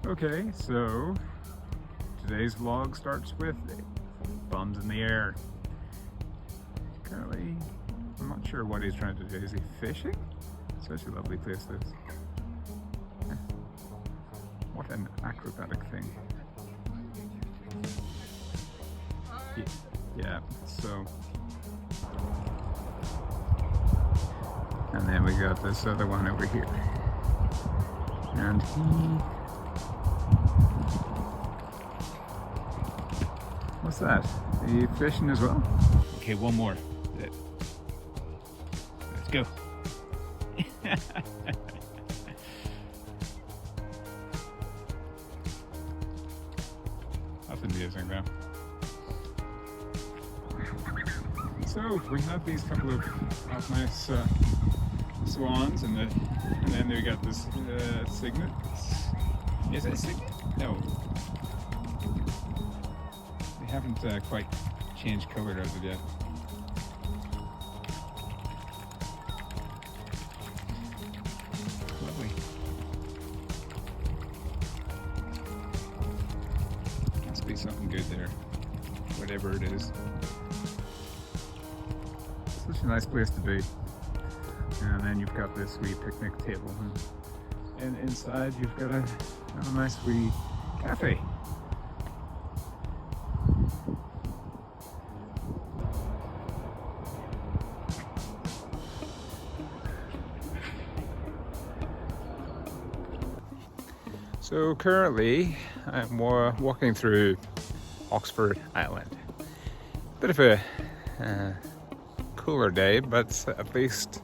Okay, so today's vlog starts with bums in the air. Currently, I'm not sure what he's trying to do. Is he fishing? Such a lovely place this. What an acrobatic thing. Yeah, so. And then we got this other one over here. And what's that? Are you fishing as well? Okay, one more. Let's go. That's amusing though. So we have these couple of nice swans, and then we got this cygnet. Is it a cygnet? No. They haven't quite changed colour as of yet. Lovely. Must be something good there, whatever it is. Such a nice place to be. And then you've got this wee picnic table, and inside you've got a nice wee cafe. So currently I'm walking through Oxford Island. Bit of a cooler day, but at least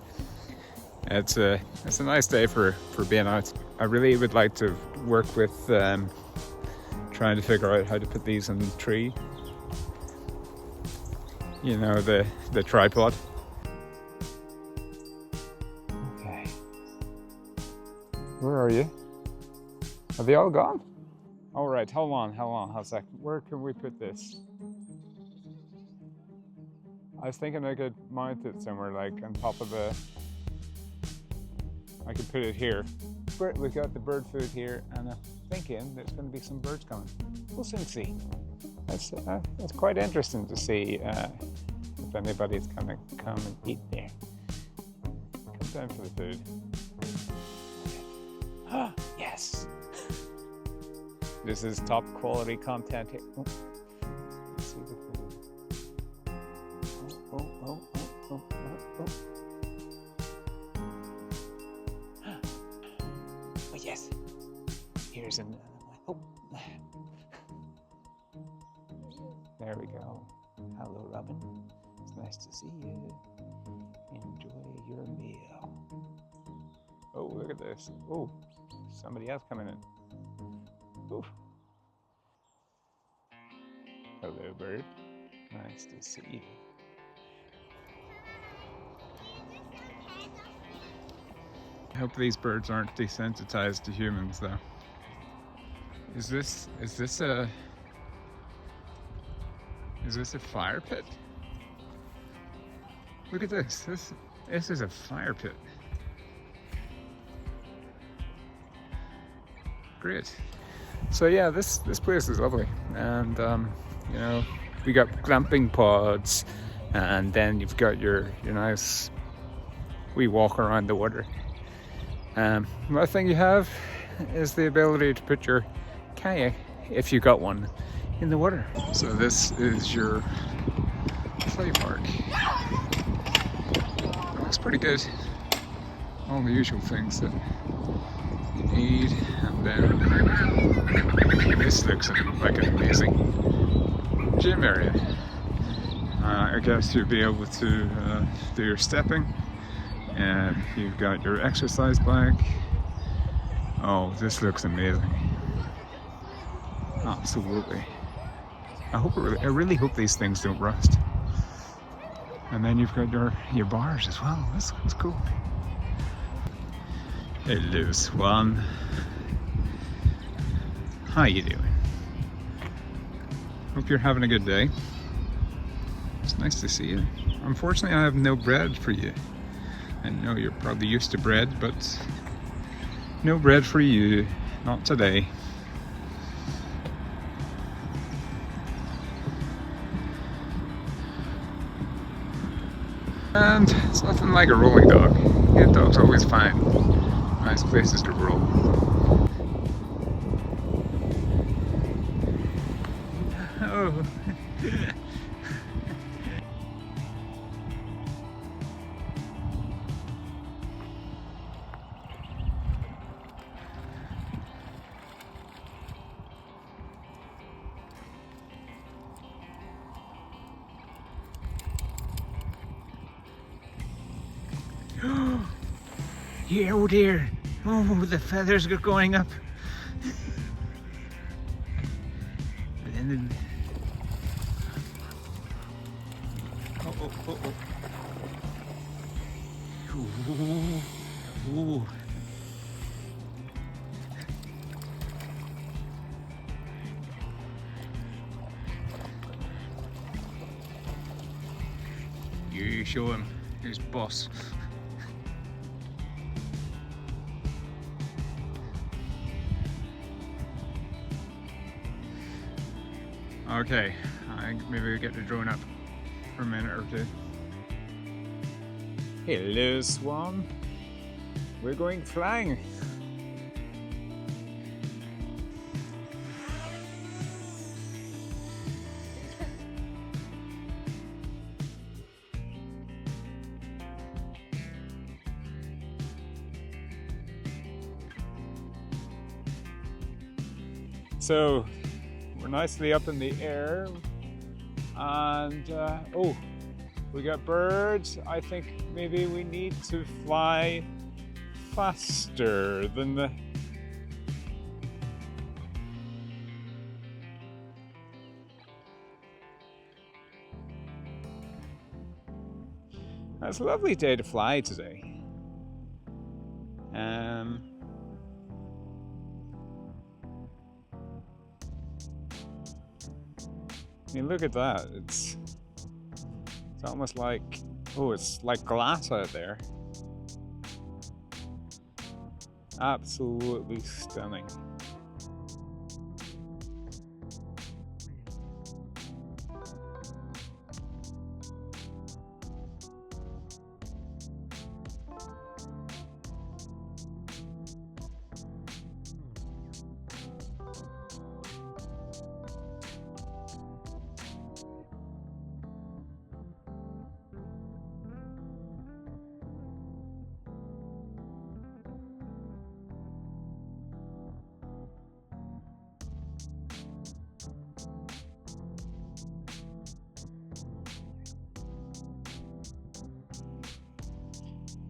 it's a nice day for being out. I really would like to work with trying to figure out how to put these in the tree. You know, the tripod. Okay. Where are you? Are they all gone? All right, hold on a second. Where can we put this? I was thinking I could mount it somewhere, like on top of I could put it here. We've got the bird food here, and I'm thinking there's going to be some birds coming. We'll soon see. It's quite interesting to see if anybody's going to come and eat there. Come down for the food. Ah, yes! This is top quality content here. Oh. Let's see the food. Oh. Oh yes. Here's another one. Oh. There we go. Hello, Robin. It's nice to see you. Enjoy your meal. Oh, look at this. Oh, somebody else coming in. Oof. Hello, bird. Nice to see you. I hope these birds aren't desensitized to humans, though. Is this a fire pit? Look at this. This is a fire pit. Great. So yeah, this place is lovely, and you know, we got glamping pods, and then you've got your nice wee walk around the water. Another thing you have is the ability to put your kayak, if you got one, in the water. So this is your play park. It looks pretty good. All the usual things that you need, and then this looks like an amazing gym area. I guess you'll be able to do your stepping, and you've got your exercise bike. Oh, this looks amazing. Absolutely. I really hope these things don't rust. And then you've got your bars as well. That's cool. Hello, Swan. How you doing? Hope you're having a good day. It's nice to see you. Unfortunately, I have no bread for you. I know you're probably used to bread, but no bread for you. Not today. And it's nothing like a rolling dog. Yeah, dogs always find nice places to roll. Oh. Yeah, oh dear. Oh, the feathers are going up. And then, oh. Ooh, ooh. You show him who's boss. Okay, I think maybe we get the drone up for a minute or two. Hello, Swan. We're going flying. So we're nicely up in the air, and oh, we got birds. I think maybe we need to fly faster than the. It's a lovely day to fly today. I mean, look at that. It's almost like, oh, it's like glass out there. Absolutely stunning.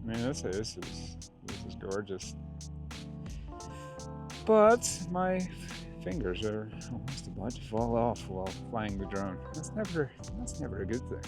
I mean, this is gorgeous. But my fingers are almost about to fall off while flying the drone. That's never a good thing.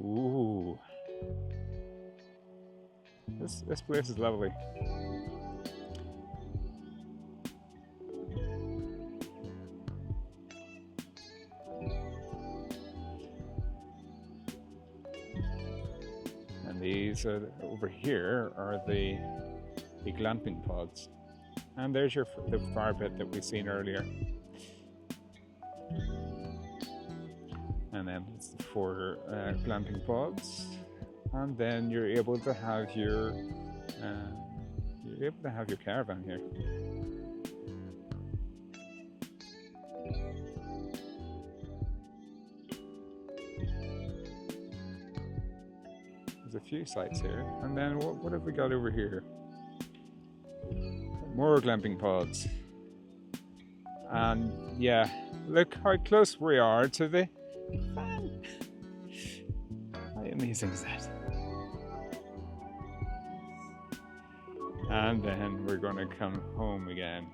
Ooh. This place is lovely. And these over here are the glamping pods. And there's the fire pit that we've seen earlier. And then it's the 4 glamping pods, and then you're able to have your caravan here. There's a few sites here, and then what have we got over here? More glamping pods, and yeah, look how close we are to the fan. How amazing is that? and then we're gonna come home again.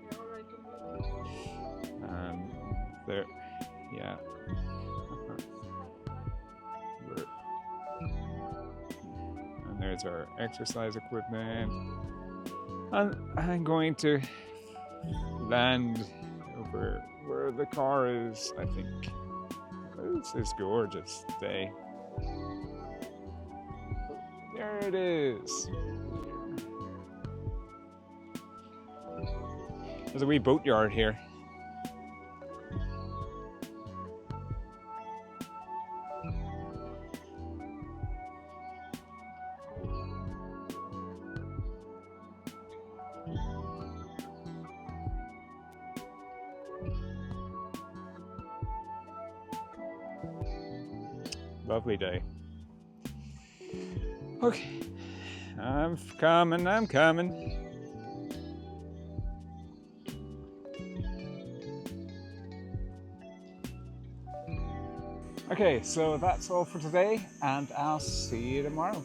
And there, yeah. And there's our exercise equipment. And I'm going to land over where the car is, I think. This is gorgeous day. There it is. There's a wee boatyard here. Lovely day. Okay, I'm coming. Okay, so that's all for today, and I'll see you tomorrow.